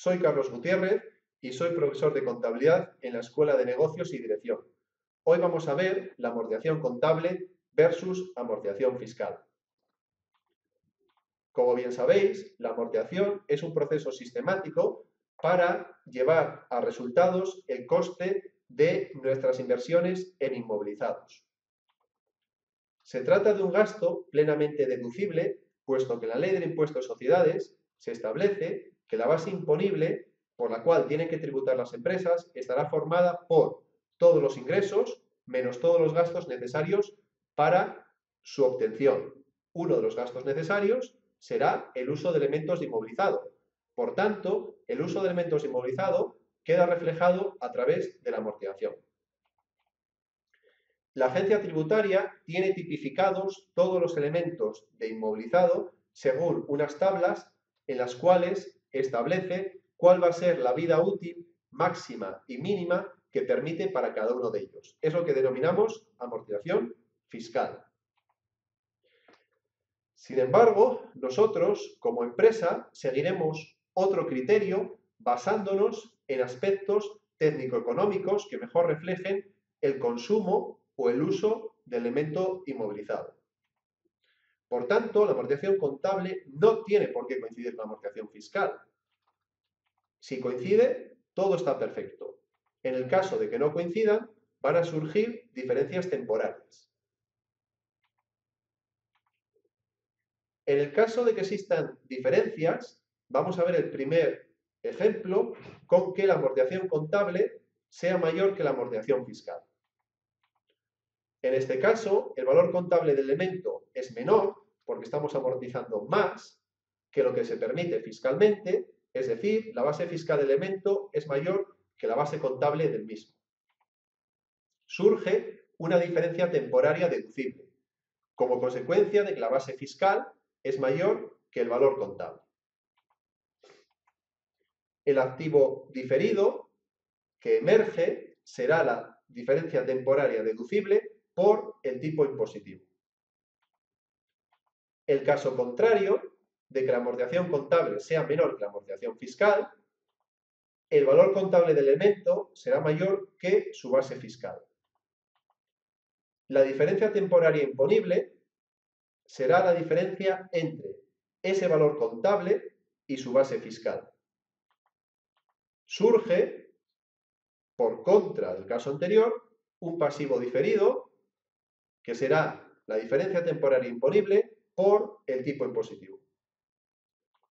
Soy Carlos Gutiérrez y soy profesor de contabilidad en la Escuela de Negocios y Dirección. Hoy vamos a ver la amortización contable versus amortización fiscal. Como bien sabéis, la amortización es un proceso sistemático para llevar a resultados el coste de nuestras inversiones en inmovilizados. Se trata de un gasto plenamente deducible, puesto que en la Ley del Impuesto de Sociedades se establece que la base imponible por la cual tienen que tributar las empresas estará formada por todos los ingresos menos todos los gastos necesarios para su obtención. Uno de los gastos necesarios será el uso de elementos de inmovilizado. Por tanto, el uso de elementos de inmovilizado queda reflejado a través de la amortización. La agencia tributaria tiene tipificados todos los elementos de inmovilizado según unas tablas en las cuales establece cuál va a ser la vida útil máxima y mínima que permite para cada uno de ellos. Es lo que denominamos amortización fiscal. Sin embargo, nosotros, como empresa, seguiremos otro criterio basándonos en aspectos técnico-económicos que mejor reflejen el consumo o el uso de elemento inmovilizado. Por tanto, la amortización contable no tiene por qué coincidir con la amortización fiscal. Si coincide, todo está perfecto. En el caso de que no coincidan, van a surgir diferencias temporales. En el caso de que existan diferencias, vamos a ver el primer ejemplo con que la amortización contable sea mayor que la amortización fiscal. En este caso, el valor contable del elemento es menor porque estamos amortizando más que lo que se permite fiscalmente, es decir, la base fiscal del elemento es mayor que la base contable del mismo. Surge una diferencia temporaria deducible, como consecuencia de que la base fiscal es mayor que el valor contable. El activo diferido que emerge será la diferencia temporaria deducible por el tipo impositivo. El caso contrario de que la amortización contable sea menor que la amortización fiscal, el valor contable del elemento será mayor que su base fiscal. La diferencia temporaria imponible será la diferencia entre ese valor contable y su base fiscal. Surge, por contra del caso anterior, un pasivo diferido, que será la diferencia temporaria imponible por el tipo impositivo.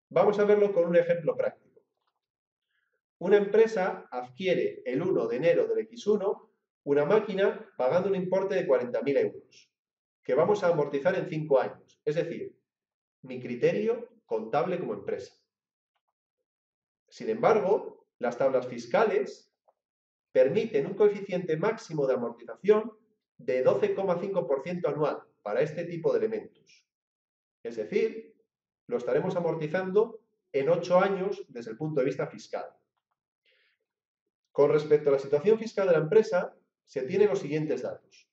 Vamos a verlo con un ejemplo práctico. Una empresa adquiere el 1 de enero del X1 una máquina pagando un importe de 40.000 euros, que vamos a amortizar en 5 años, es decir, mi criterio contable como empresa. Sin embargo, las tablas fiscales permiten un coeficiente máximo de amortización de 12,5% anual para este tipo de elementos. Es decir, lo estaremos amortizando en 8 años desde el punto de vista fiscal. Con respecto a la situación fiscal de la empresa, se tienen los siguientes datos.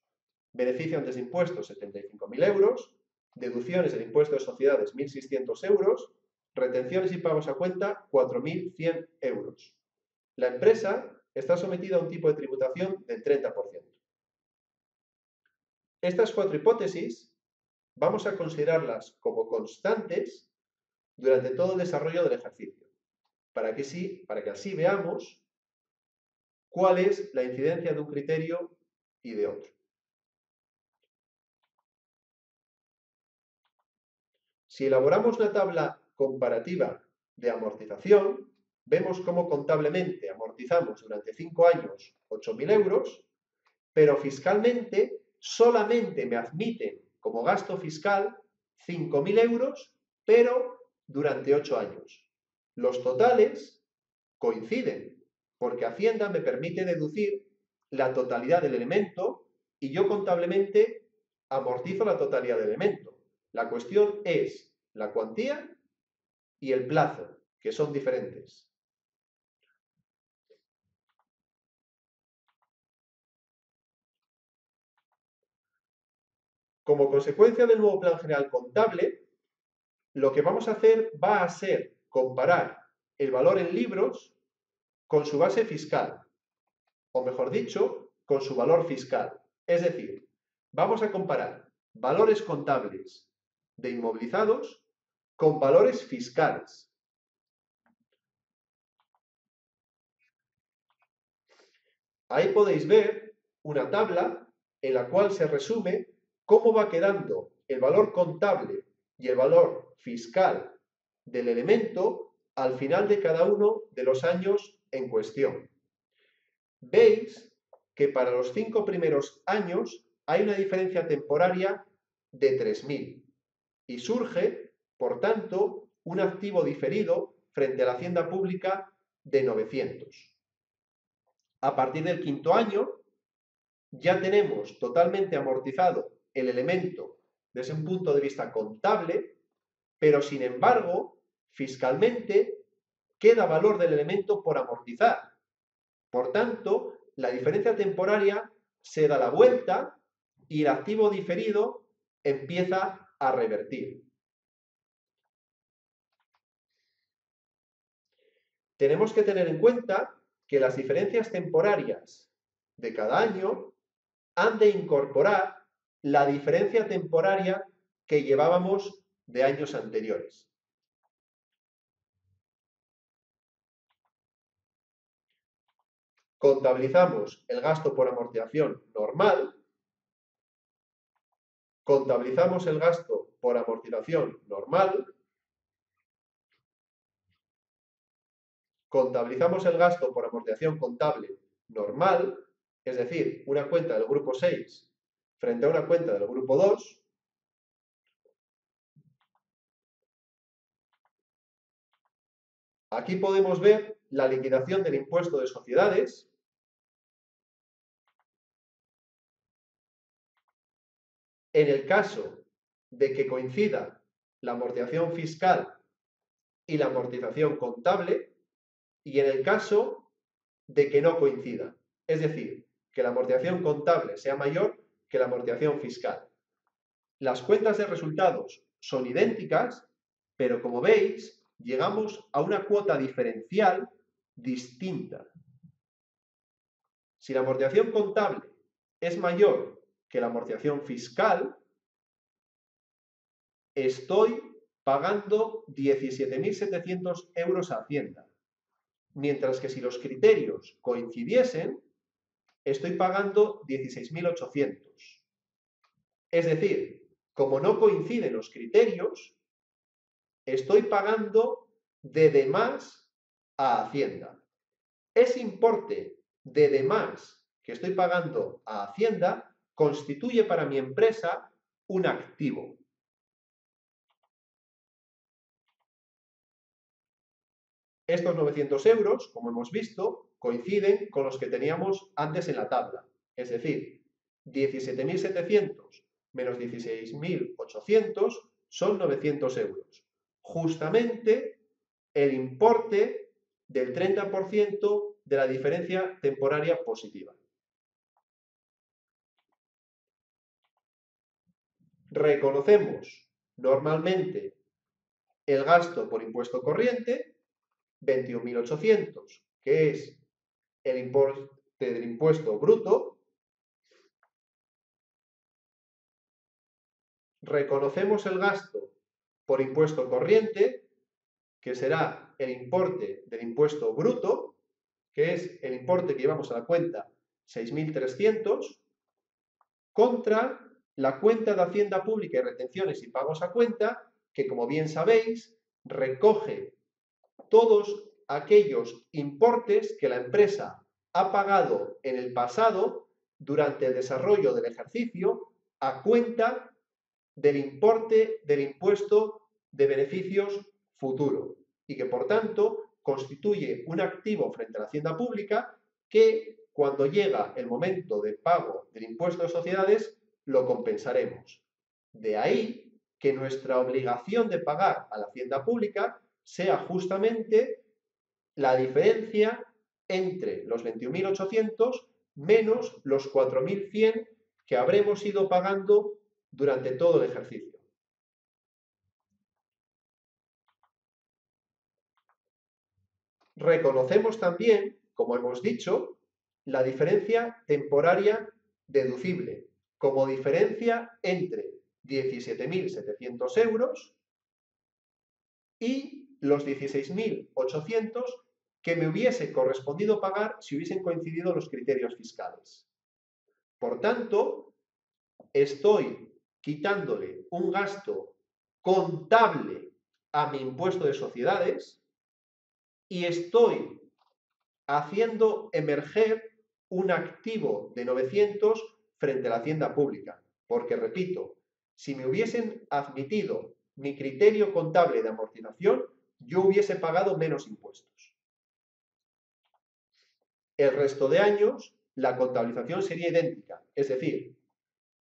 Beneficio antes de impuestos, 75.000 euros. Deducciones del impuesto de sociedades, 1.600 euros. Retenciones y pagos a cuenta, 4.100 euros. La empresa está sometida a un tipo de tributación del 30%. Estas 4 hipótesis vamos a considerarlas como constantes durante todo el desarrollo del ejercicio, para que así veamos cuál es la incidencia de un criterio y de otro. Si elaboramos una tabla comparativa de amortización, vemos cómo contablemente amortizamos durante 5 años 8.000 euros, pero fiscalmente solamente me admiten como gasto fiscal 5.000 euros, pero durante 8 años. Los totales coinciden, porque Hacienda me permite deducir la totalidad del elemento y yo contablemente amortizo la totalidad del elemento. La cuestión es la cuantía y el plazo, que son diferentes. Como consecuencia del nuevo Plan General Contable, lo que vamos a hacer va a ser comparar el valor en libros con su base fiscal, o mejor dicho, con su valor fiscal. Es decir, vamos a comparar valores contables de inmovilizados con valores fiscales. Ahí podéis ver una tabla en la cual se resume cómo va quedando el valor contable y el valor fiscal del elemento al final de cada uno de los años en cuestión. Veis que para los 5 primeros años hay una diferencia temporaria de 3.000 y surge, por tanto, un activo diferido frente a la hacienda pública de 900. A partir del quinto año ya tenemos totalmente amortizado el elemento desde un punto de vista contable, pero sin embargo, fiscalmente queda valor del elemento por amortizar. Por tanto, la diferencia temporaria se da la vuelta y el activo diferido empieza a revertir. Tenemos que tener en cuenta que las diferencias temporarias de cada año han de incorporar la diferencia temporaria que llevábamos de años anteriores. Contabilizamos el gasto por amortización normal, contabilizamos el gasto por amortización normal, contabilizamos el gasto por amortización contable normal, es decir, una cuenta del grupo 6 frente a una cuenta del grupo 2, aquí podemos ver la liquidación del impuesto de sociedades. En el caso de que coincida la amortización fiscal y la amortización contable, y en el caso de que no coincida, es decir, que la amortización contable sea mayor que la amortización fiscal. Las cuentas de resultados son idénticas, pero como veis, llegamos a una cuota diferencial distinta. Si la amortización contable es mayor que la amortización fiscal, estoy pagando 17.700 euros a Hacienda. Mientras que si los criterios coincidiesen, estoy pagando 16.800. Es decir, como no coinciden los criterios, estoy pagando de demás a Hacienda. Ese importe de demás que estoy pagando a Hacienda constituye para mi empresa un activo. Estos 900 euros, como hemos visto, coinciden con los que teníamos antes en la tabla. Es decir, 17.700 menos 16.800 son 900 euros. Justamente el importe del 30% de la diferencia temporaria positiva. Reconocemos normalmente el gasto por impuesto corriente, 21.800, que es el importe del impuesto bruto. Reconocemos el gasto por impuesto corriente, que será el importe del impuesto bruto, que es el importe que llevamos a la cuenta 6.300, contra la cuenta de Hacienda Pública y retenciones y pagos a cuenta, que como bien sabéis, recoge todos aquellos importes que la empresa ha pagado en el pasado durante el desarrollo del ejercicio a cuenta del importe del impuesto de beneficios futuro y que por tanto constituye un activo frente a la hacienda pública que cuando llega el momento de pago del impuesto de sociedades lo compensaremos. De ahí que nuestra obligación de pagar a la hacienda pública sea justamente la diferencia entre los 21.800 menos los 4.100 que habremos ido pagando durante todo el ejercicio. reconocemos también, como hemos dicho, la diferencia temporaria deducible como diferencia entre 17.700 euros y los 16.800 que me hubiese correspondido pagar si hubiesen coincidido los criterios fiscales. Por tanto, estoy quitándole un gasto contable a mi impuesto de sociedades y estoy haciendo emerger un activo de 900 frente a la hacienda pública. Porque, repito, si me hubiesen admitido mi criterio contable de amortización, yo hubiese pagado menos impuestos. El resto de años, la contabilización sería idéntica, es decir,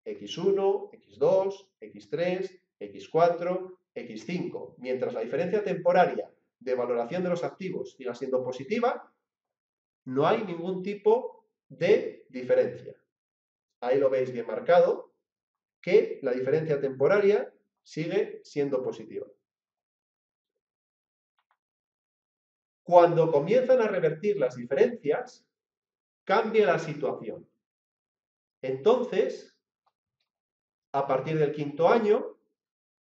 X1, X2, X3, X4, X5. Mientras la diferencia temporaria de valoración de los activos siga siendo positiva, no hay ningún tipo de diferencia. Ahí lo veis bien marcado, que la diferencia temporaria sigue siendo positiva. Cuando comienzan a revertir las diferencias, cambia la situación. Entonces, a partir del quinto año,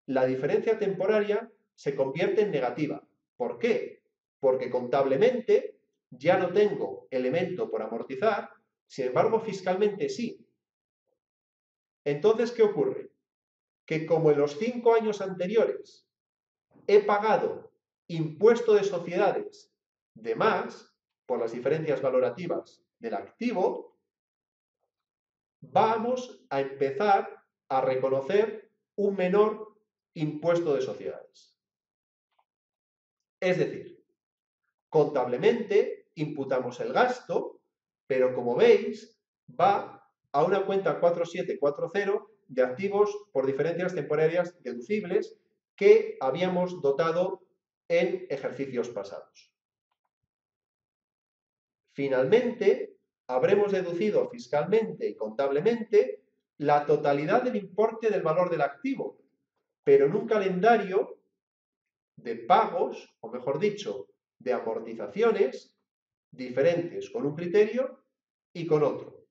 la diferencia temporaria se convierte en negativa. ¿Por qué? Porque contablemente ya no tengo elemento por amortizar, sin embargo, fiscalmente sí. Entonces, ¿qué ocurre? Que como en los 5 años anteriores he pagado impuesto de sociedades de más por las diferencias valorativas del activo, vamos a empezar a reconocer un menor impuesto de sociedades. Es decir, contablemente imputamos el gasto, pero como veis, va a una cuenta 4740 de activos por diferencias temporarias deducibles que habíamos dotado en ejercicios pasados. Finalmente, habremos deducido fiscalmente y contablemente la totalidad del importe del valor del activo, pero en un calendario de pagos, o mejor dicho, de amortizaciones diferentes con un criterio y con otro.